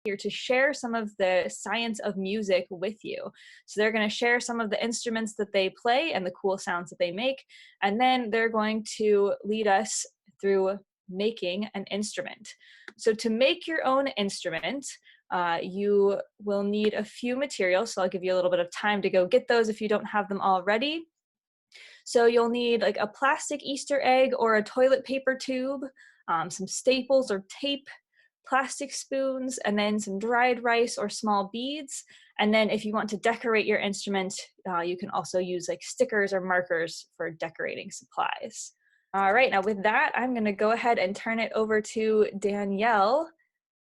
here to share some of the science of music with you. So they're going to share some of the instruments that they play and the cool sounds that they make, and then they're going to lead us through making an instrument. So to make your own instrument, you will need a few materials. So I'll give you a little bit of time to go get those if you don't have them already. So you'll need like a plastic Easter egg or a toilet paper tube, some staples or tape, plastic spoons, and then some dried rice or small beads. And then if you want to decorate your instrument, you can also use like stickers or markers for decorating supplies. All right, now with that, I'm going to go ahead and turn it over to Danielle,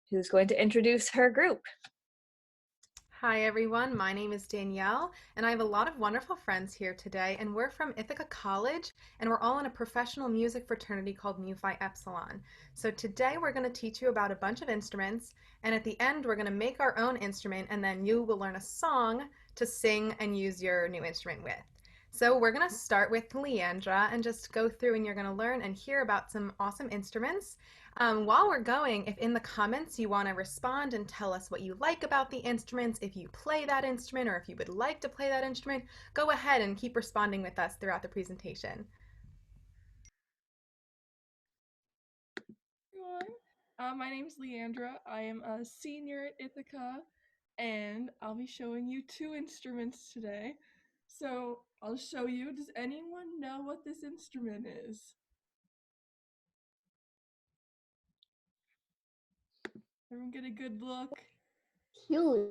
who's going to introduce her group. Hi everyone, my name is Danielle and I have a lot of wonderful friends here today, and we're from Ithaca College and we're all in a professional music fraternity called Mu Phi Epsilon. So today we're going to teach you about a bunch of instruments, and at the end we're going to make our own instrument, and then you will learn a song to sing and use your new instrument with. So we're going to start with Leandra and just go through, and you're going to learn and hear about some awesome instruments. While we're going, if in the comments you want to respond and tell us what you like about the instruments, if you play that instrument, or if you would like to play that instrument, go ahead and keep responding with us throughout the presentation. Everyone, my name is Leandra. I am a senior at Ithaca, and I'll be showing you two instruments today. So I'll show you. Does anyone know what this instrument is? Everyone get a good look. Cute.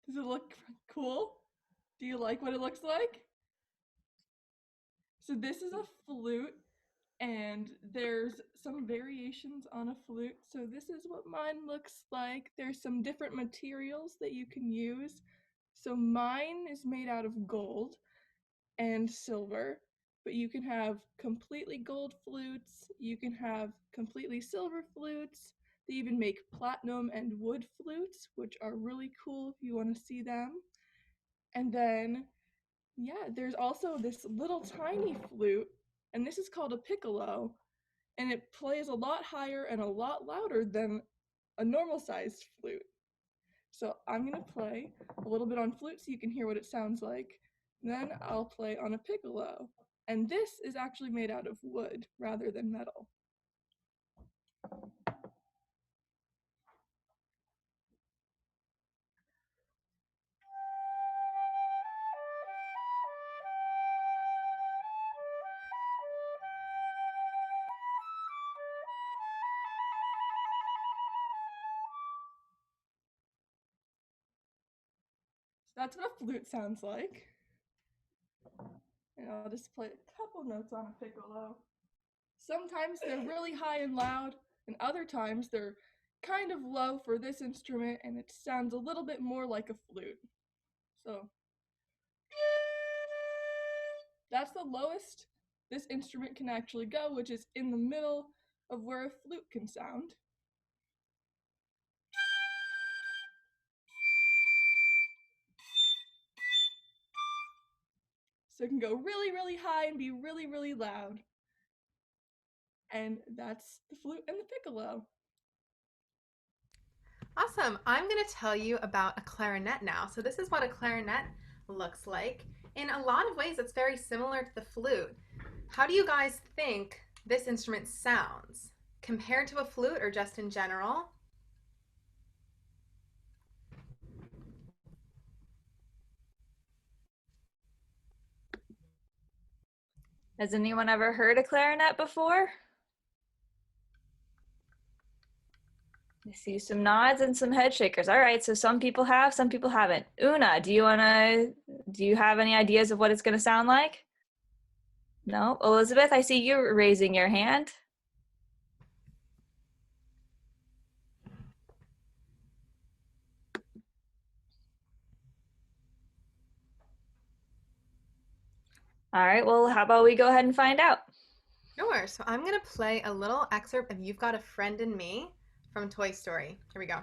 Does it look cool? Do you like what it looks like? So this is a flute, and there's some variations on a flute. So this is what mine looks like. There's some different materials that you can use. So mine is made out of gold and silver, but you can have completely gold flutes, you can have completely silver flutes. They even make platinum and wood flutes, which are really cool if you want to see them. And then, yeah, there's also this little tiny flute, and this is called a piccolo, and it plays a lot higher and a lot louder than a normal sized flute. So I'm going to play a little bit on flute so you can hear what it sounds like. Then I'll play on a piccolo. And this is actually made out of wood rather than metal. So that's what a flute sounds like. And I'll just play a couple notes on a piccolo. Sometimes they're really high and loud, and other times they're kind of low for this instrument, and it sounds a little bit more like a flute. So that's the lowest this instrument can actually go, which is in the middle of where a flute can sound. So it can go really, really high and be really, really loud. And that's the flute and the piccolo. Awesome. I'm going to tell you about a clarinet now. So this is what a clarinet looks like. In a lot of ways, it's very similar to the flute. How do you guys think this instrument sounds compared to a flute, or just in general? Has anyone ever heard a clarinet before? I see some nods and some head shakers. All right, so some people have, some people haven't. Una, do you have any ideas of what it's going to sound like? No? Elizabeth, I see you raising your hand. All right, well, how about we go ahead and find out? Sure. So I'm going to play a little excerpt of You've Got a Friend in Me from Toy Story. Here we go.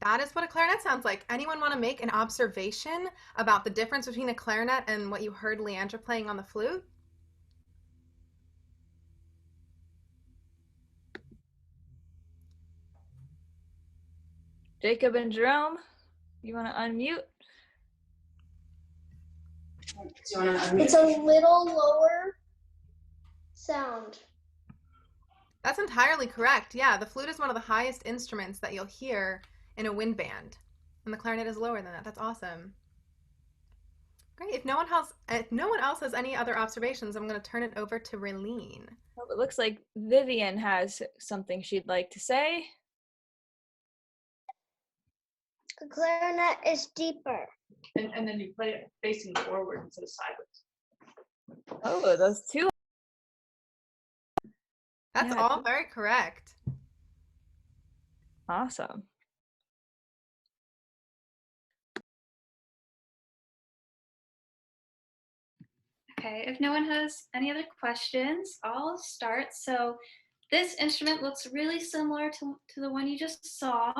That is what a clarinet sounds like. Anyone want to make an observation about the difference between a clarinet and what you heard Leandra playing on the flute? Jacob and Jerome, you want to unmute? It's a little lower sound. That's entirely correct. Yeah, the flute is one of the highest instruments that you'll hear in a wind band, and the clarinet is lower than that. That's awesome. Great. If no one else has any other observations, I'm going to turn it over to Raylene. Well, it looks like Vivian has something she'd like to say. The clarinet is deeper. And then you play it facing forward instead of sideways. Oh, those two. That's Yeah. all very correct. Awesome. Okay, if no one has any other questions, I'll start. So this instrument looks really similar to the one you just saw.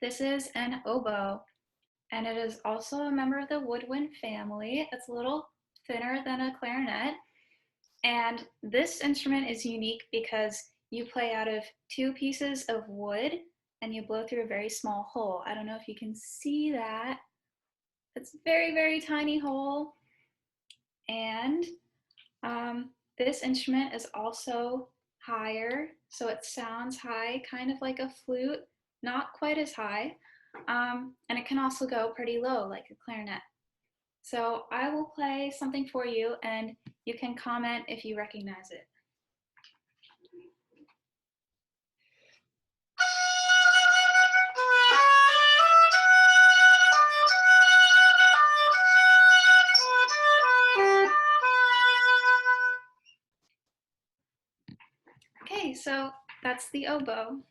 This is an oboe, and it is also a member of the woodwind family. It's a little thinner than a clarinet. And this instrument is unique because you play out of two pieces of wood and you blow through a very small hole. I don't know if you can see that. It's a very, very tiny hole. And this instrument is also higher, so it sounds high, kind of like a flute, not quite as high. And it can also go pretty low, like a clarinet. So I will play something for you, and you can comment if you recognize it. Okay, so that's the oboe.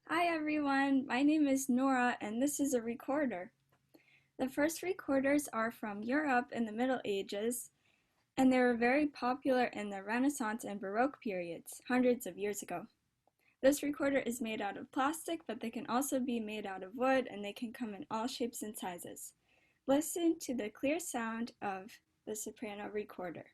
Hi everyone, my name is Nora and this is a recorder. The first recorders are from Europe in the Middle Ages, and they were very popular in the Renaissance and Baroque periods, hundreds of years ago. This recorder is made out of plastic, but they can also be made out of wood, and they can come in all shapes and sizes. Listen to the clear sound of the soprano recorder.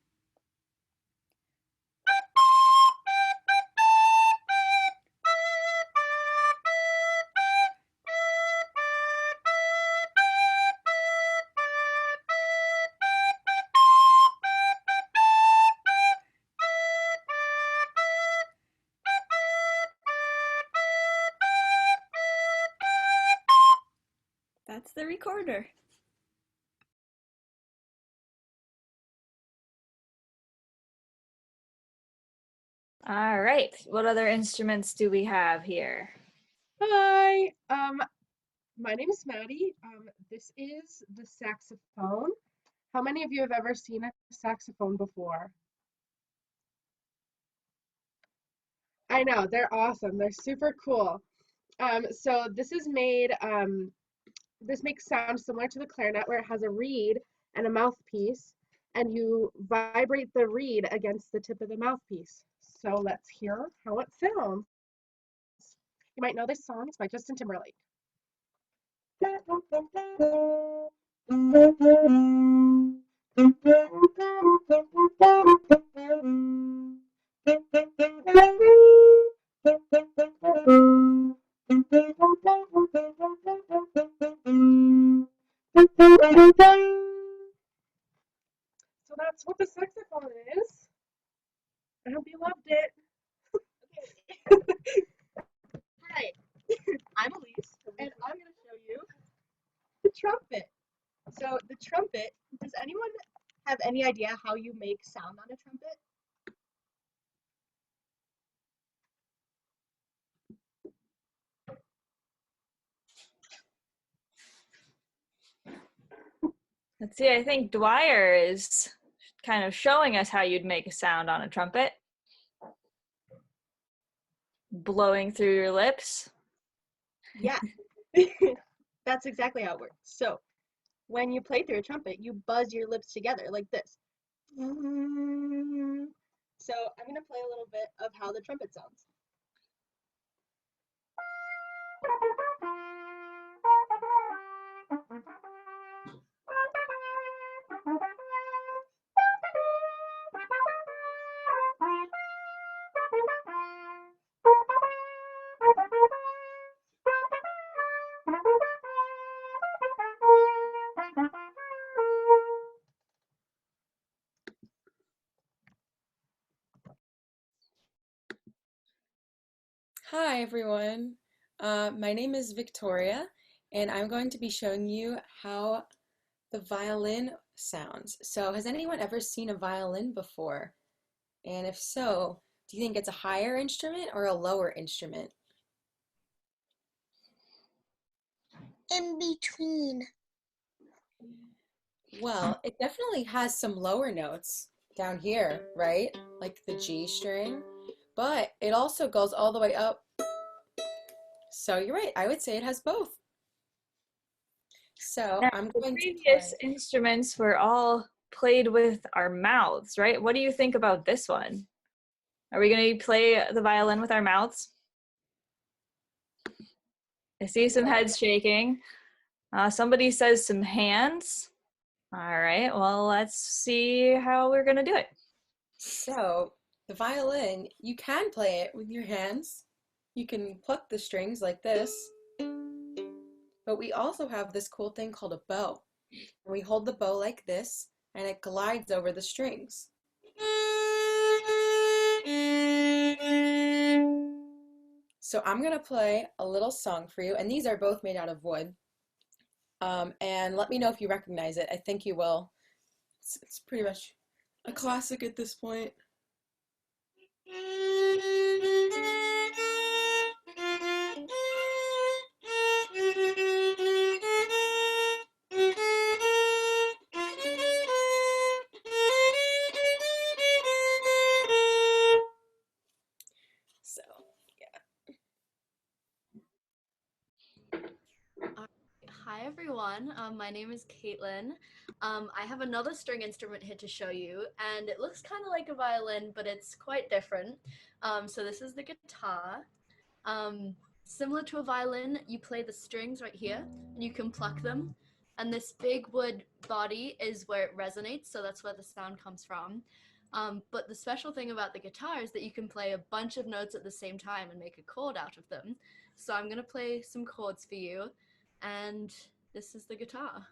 That's the recorder. All right. What other instruments do we have here? Hi, my name is Maddie. This is the saxophone. How many of you have ever seen a saxophone before? I know, they're awesome. They're super cool. So this is made, this makes sound similar to the clarinet where it has a reed and a mouthpiece, and you vibrate the reed against the tip of the mouthpiece. So let's hear how it sounds. You might know this song. It's by Justin Timberlake. So that's what the saxophone is. I hope you loved it. Right. I'm Elise, and I'm going to show you the trumpet. So the trumpet, does anyone have any idea how you make sound on a trumpet? Let's see, I think Dwyer is kind of showing us how you'd make a sound on a trumpet. Blowing through your lips. Yeah, that's exactly how it works. So when you play through a trumpet, you buzz your lips together like this. So I'm going to play a little bit of how the trumpet sounds. Hi everyone, my name is Victoria and I'm going to be showing you how the violin sounds. So has anyone ever seen a violin before? And if so, do you think it's a higher instrument or a lower instrument? In between. Well, it definitely has some lower notes down here, right? Like the G string, but it also goes all the way up. So you're right, I would say it has both. So Now, I'm the going to previous play. instruments were all played with our mouths, right? What do you think about this one? Are we going to play the violin with our mouths? I see some heads shaking. Somebody says some hands. All right, well, let's see how we're going to do it. So, the violin, you can play it with your hands. You can pluck the strings like this. But we also have this cool thing called a bow. And we hold the bow like this, and it glides over the strings. So I'm going to play a little song for you, and these are both made out of wood. And let me know if you recognize it. I think you will. It's pretty much a classic at this point. So, Hi everyone, my name is Caitlin. I have another string instrument here to show you, and it looks kind of like a violin, but it's quite different. So this is the guitar. Similar to a violin, you play the strings right here, and you can pluck them. And this big wood body is where it resonates, so that's where the sound comes from. But the special thing about the guitar is that you can play a bunch of notes at the same time and make a chord out of them. So I'm gonna play some chords for you, and this is the guitar.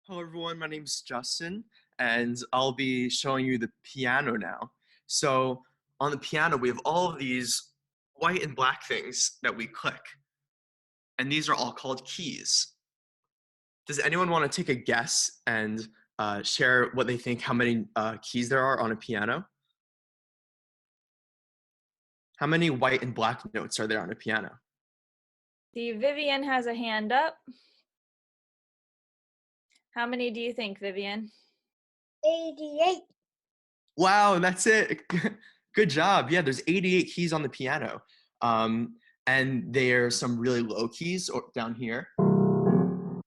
Hello everyone, my name is Justin, and I'll be showing you the piano now. So on the piano, we have all of these white and black things that we click, and these are all called keys. Does anyone want to take a guess and share what they think, how many keys there are on a piano? How many white and black notes are there on a piano? See, Vivian has a hand up. How many do you think, Vivian? 88. Wow, that's it. Good job. Yeah, there's 88 keys on the piano. And there's some really low keys down here. And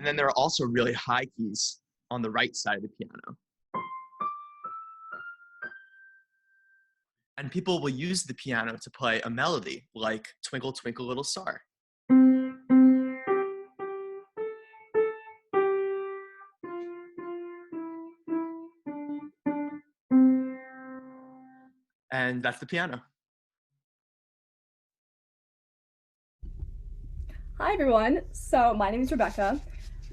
then there are also really high keys on the right side of the piano. And people will use the piano to play a melody like Twinkle, Twinkle, Little Star. And that's the piano. Hi everyone, so my name is Rebecca,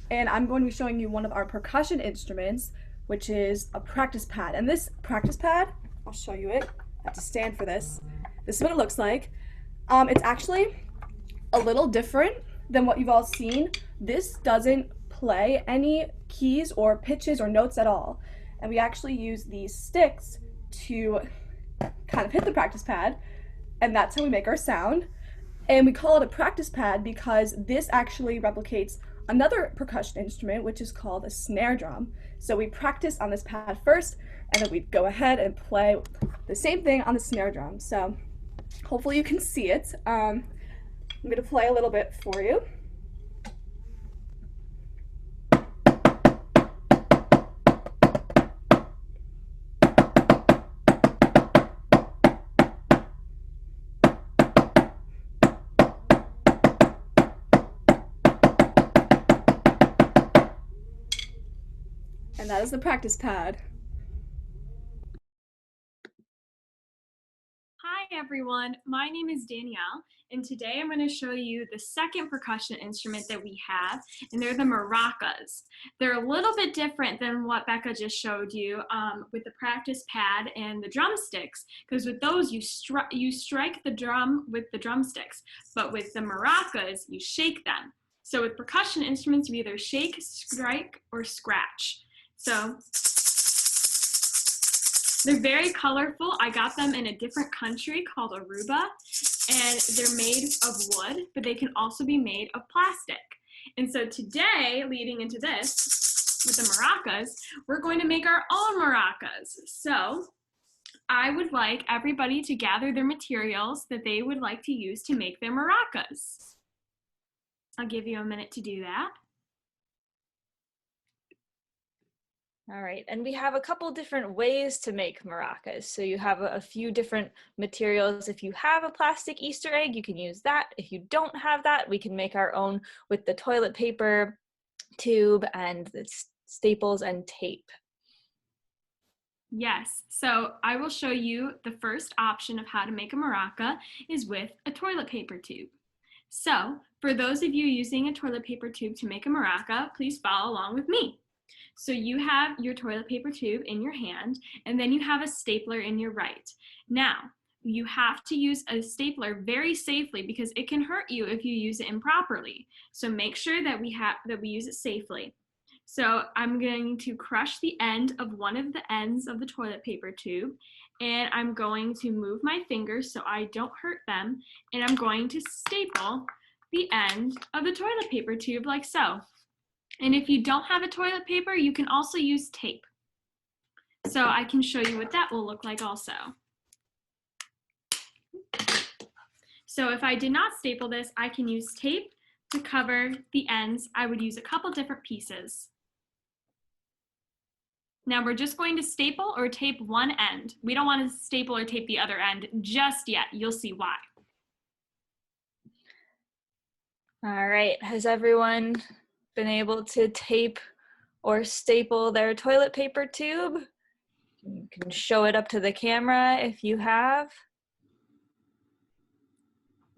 and I'm going to be showing you one of our percussion instruments, which is a practice pad. And this practice pad, I'll show you it, I have to stand for this. This is what it looks like. It's actually a little different than what you've all seen. This doesn't play any keys or pitches or notes at all. And we actually use these sticks to kind of hit the practice pad, and that's how we make our sound. And we call it a practice pad because this actually replicates another percussion instrument, which is called a snare drum. So we practice on this pad first, and then we go ahead and play the same thing on the snare drum. So hopefully you can see it. I'm going to play a little bit for you. And that is the practice pad. Hi everyone, my name is Danielle, and today I'm going to show you the second percussion instrument that we have, and they're the maracas. They're a little bit different than what Becca just showed you with the practice pad and the drumsticks, because with those you strike the drum with the drumsticks, but with the maracas you shake them. So with percussion instruments you either shake, strike, or scratch. So they're very colorful. I got them in a different country called Aruba, and they're made of wood, but they can also be made of plastic. And so today, leading into this, with the maracas, we're going to make our own maracas. So I would like everybody to gather their materials that they would like to use to make their maracas. I'll give you a minute to do that. All right, and we have a couple different ways to make maracas. So you have a few different materials. If you have a plastic Easter egg, you can use that. If you don't have that, we can make our own with the toilet paper tube and the staples and tape. Yes, so I will show you the first option of how to make a maraca is with a toilet paper tube. So for those of you using a toilet paper tube to make a maraca, please follow along with me. So you have your toilet paper tube in your hand, and then you have a stapler in your right. Now, you have to use a stapler very safely because it can hurt you if you use it improperly. So make sure that we use it safely. So I'm going to crush the end of one of the ends of the toilet paper tube, and I'm going to move my fingers so I don't hurt them, and I'm going to staple the end of the toilet paper tube like so. And if you don't have a toilet paper, you can also use tape. So I can show you what that will look like also. So if I did not staple this, I can use tape to cover the ends. I would use a couple different pieces. Now we're just going to staple or tape one end. We don't want to staple or tape the other end just yet. You'll see why. All right, has everyone been able to tape or staple their toilet paper tube? You can show it up to the camera if you have.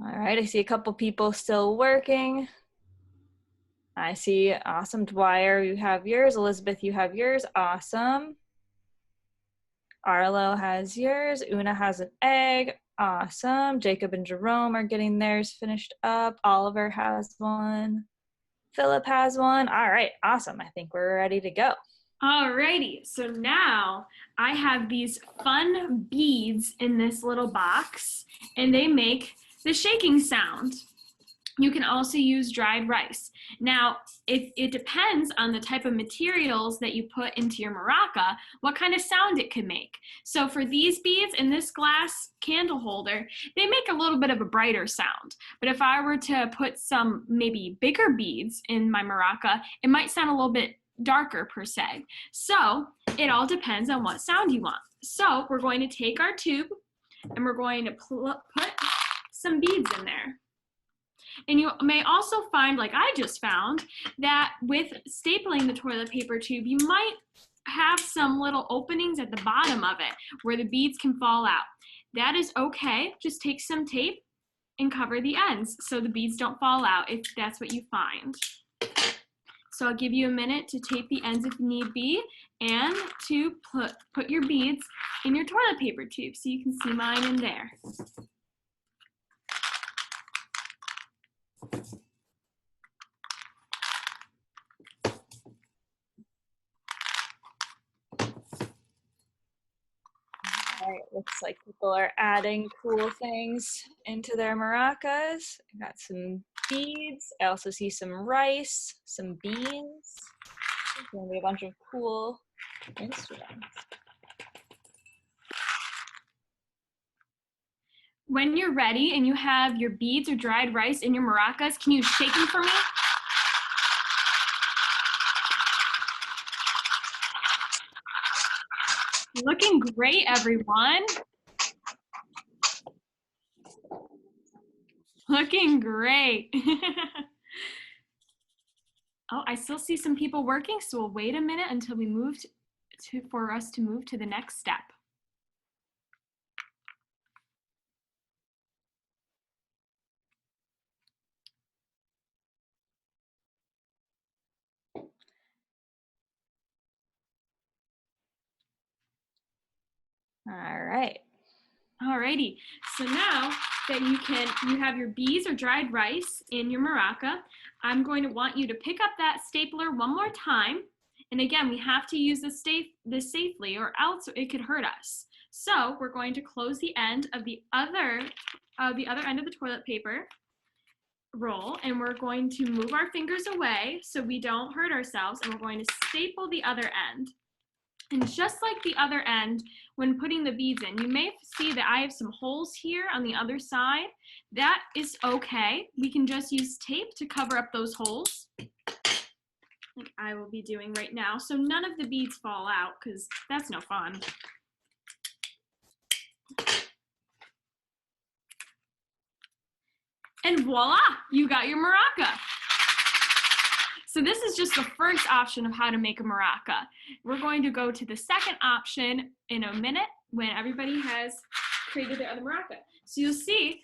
All right, I see a couple people still working. I see, awesome, Dwyer, you have yours. Elizabeth, you have yours, awesome. Arlo has yours. Una has an egg, awesome. Jacob and Jerome are getting theirs finished up. Oliver has one. Philip has one. All right, awesome. I think we're ready to go. Alrighty, so now I have these fun beads in this little box, and they make the shaking sound. You can also use dried rice. Now, it depends on the type of materials that you put into your maraca, what kind of sound it can make. So for these beads in this glass candle holder, they make a little bit of a brighter sound. But if I were to put some maybe bigger beads in my maraca, it might sound a little bit darker per se. So it all depends on what sound you want. So we're going to take our tube and we're going to put some beads in there. And you may also find, like I just found, that with stapling the toilet paper tube, you might have some little openings at the bottom of it where the beads can fall out. That is okay. Just take some tape and cover the ends so the beads don't fall out if that's what you find. So I'll give you a minute to tape the ends if need be and to put your beads in your toilet paper tube so you can see mine in there. All right, looks like people are adding cool things into their maracas. I got some beads. I also see some rice, some beans. There's gonna be a bunch of cool instruments. When you're ready and you have your beads or dried rice in your maracas, can you shake them for me? Looking great, everyone. Looking great. Oh, I still see some people working, so we'll wait a minute until we move for us to move to the next step. All right. Alrighty, so now that you have your bees or dried rice in your maraca, I'm going to want you to pick up that stapler one more time. And again, we have to use this safely or else it could hurt us. So we're going to close the end of the other end of the toilet paper roll, and we're going to move our fingers away so we don't hurt ourselves, and we're going to staple the other end. And just like the other end, when putting the beads in, you may see that I have some holes here on the other side. That is okay. We can just use tape to cover up those holes, like I will be doing right now, so none of the beads fall out, because that's no fun. And voila, you got your maraca. So this is just the first option of how to make a maraca. We're going to go to the second option in a minute when everybody has created their other maraca. So you'll see,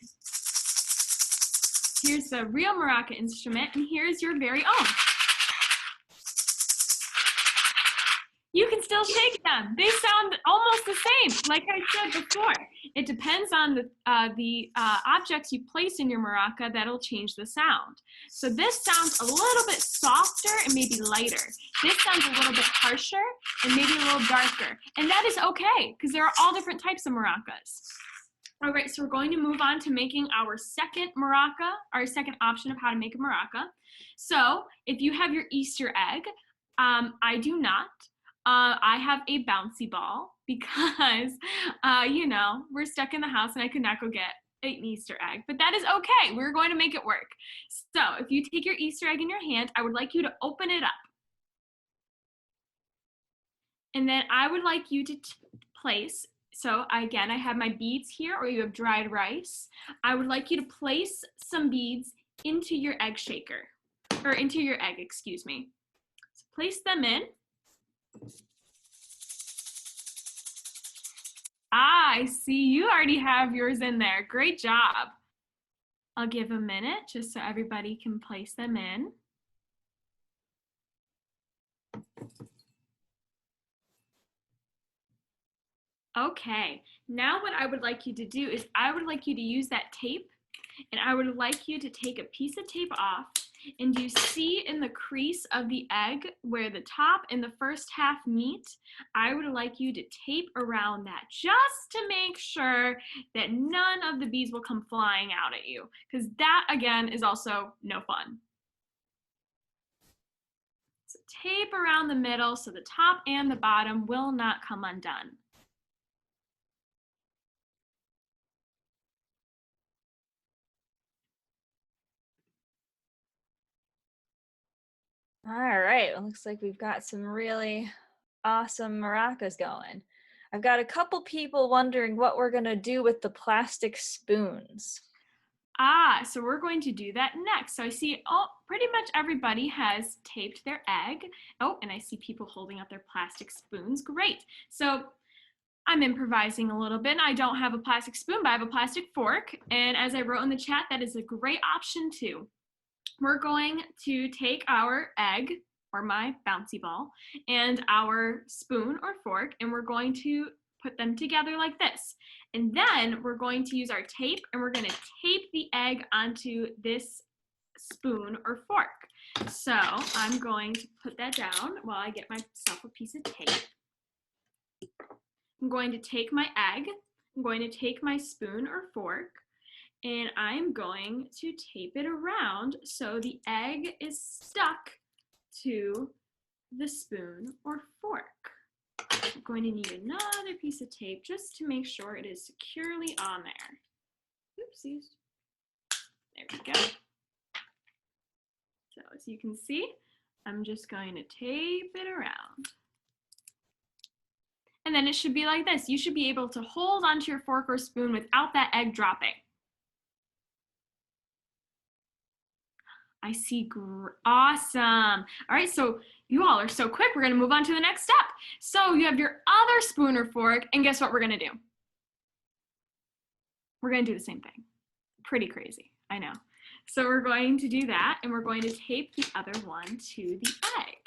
here's the real maraca instrument, and here's your very own. You can still shake them. They sound almost the same, like I said before. It depends on the objects you place in your maraca that'll change the sound. So this sounds a little bit softer and maybe lighter. This sounds a little bit harsher and maybe a little darker. And that is okay, because there are all different types of maracas. All right, so we're going to move on to making our second maraca, our second option of how to make a maraca. So if you have your Easter egg, I do not. I have a bouncy ball because, you know, we're stuck in the house and I could not go get an Easter egg, but that is okay. We're going to make it work. So if you take your Easter egg in your hand, I would like you to open it up. And then I would like you to place, so again, I have my beads here, or you have dried rice. I would like you to place some beads into your egg shaker, or into your egg, excuse me. So place them in. I see you already have yours in there. Great job. I'll give a minute just so everybody can place them in. Okay, now what I would like you to do is I would like you to use that tape, and I would like you to take a piece of tape off, and you see in the crease of the egg where the top and the first half meet, I would like you to tape around that just to make sure that none of the bees will come flying out at you, because that again is also no fun. So tape around the middle so the top and the bottom will not come undone. All right, it looks like we've got some really awesome maracas going. I've got a couple people wondering what we're gonna do with the plastic spoons. So we're going to do that next. So I see, pretty much everybody has taped their egg. Oh, and I see people holding up their plastic spoons. Great. So I'm improvising a little bit, and I don't have a plastic spoon, but I have a plastic fork. And as I wrote in the chat, that is a great option too. We're going to take our egg, or my bouncy ball, and our spoon or fork, and we're going to put them together like this. And then we're going to use our tape, and we're going to tape the egg onto this spoon or fork. So I'm going to put that down while I get myself a piece of tape. I'm going to take my egg, I'm going to take my spoon or fork, and I'm going to tape it around so the egg is stuck to the spoon or fork. I'm going to need another piece of tape just to make sure it is securely on there. Oopsies. There we go. So as you can see, I'm just going to tape it around. And then it should be like this. You should be able to hold onto your fork or spoon without that egg dropping. I see. Awesome. All right, so you all are so quick. We're going to move on to the next step. So you have your other spoon or fork, and guess what we're going to do? We're going to do the same thing. Pretty crazy, I know. So we're going to do that, and we're going to tape the other one to the egg.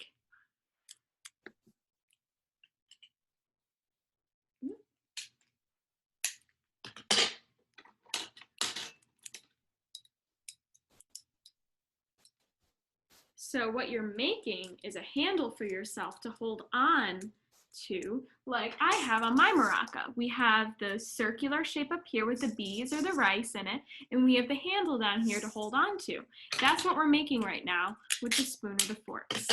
So what you're making is a handle for yourself to hold on to, like I have on my maraca. We have the circular shape up here with the bees or the rice in it, and we have the handle down here to hold on to. That's what we're making right now with the spoon or the forks.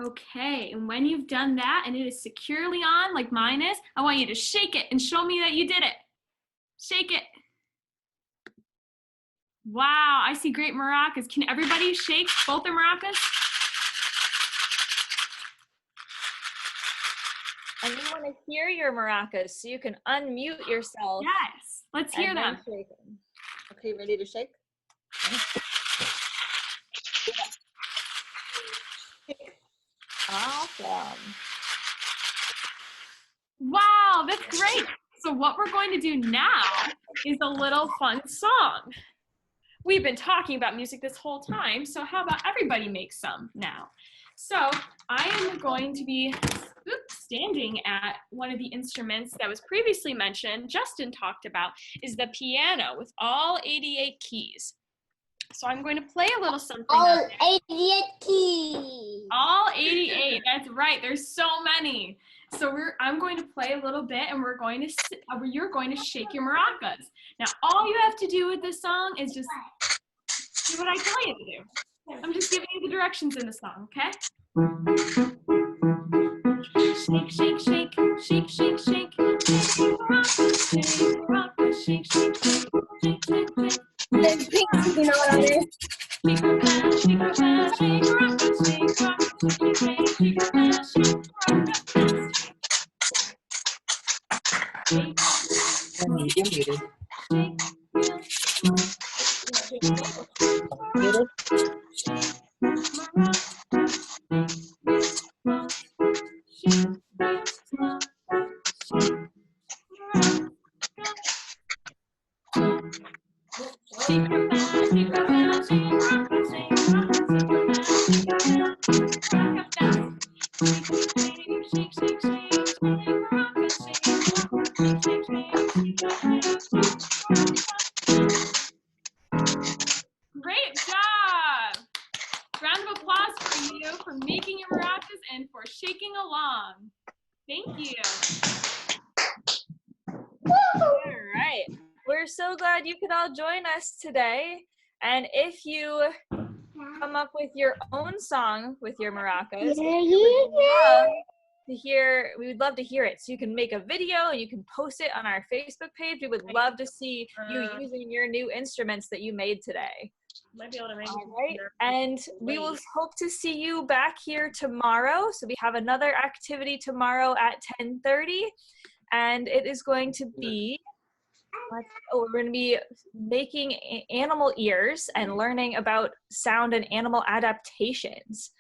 Okay, and when you've done that and it is securely on like mine is, I want you to shake it and show me that you did it. Shake it. Wow, I see great maracas. Can everybody shake both their maracas? And we want to hear your maracas, so you can unmute yourself. Yes, let's hear them. Okay, ready to shake? Awesome. Wow, that's great. So what we're going to do now is a little fun song. We've been talking about music this whole time, so how about everybody make some now? So I am going to be standing at one of the instruments that was previously mentioned, Justin talked about, is the piano with all 88 keys. So I'm going to play a little something. All 88 keys. All 88, that's right, there's so many. So I'm going to play a little bit, and you're going to shake your maracas. Now all you have to do with this song is just do what I tell you to do. I'm just giving you the directions in the song, okay? Shake, shake, shake, shake, shake, shake, shake, maracas, shake, shake, shake, shake, shake, shake. There's pink, you know what it is? Shake your bell, shake your bell, shake maracas, shake maracas, shake, shake, shake your bell, shake maracas. Great job! Round of applause for you for making your maracas and for shaking along. Thank you. All right. We're so glad you could all join us today. And if you come up with your own song with your maracas, we would love to hear it. So you can make a video and you can post it on our Facebook page. We would love to see you using your new instruments that you made today. Might be able to make all right, and we will hope to see you back here tomorrow. So we have another activity tomorrow at 10:30, and it is going to be we're going to be making animal ears and learning about sound and animal adaptations.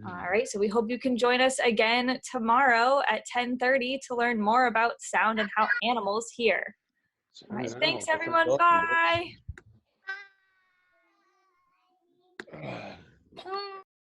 All right, so we hope you can join us again tomorrow at 10:30 to learn more about sound and how animals hear. All right, thanks everyone. Bye.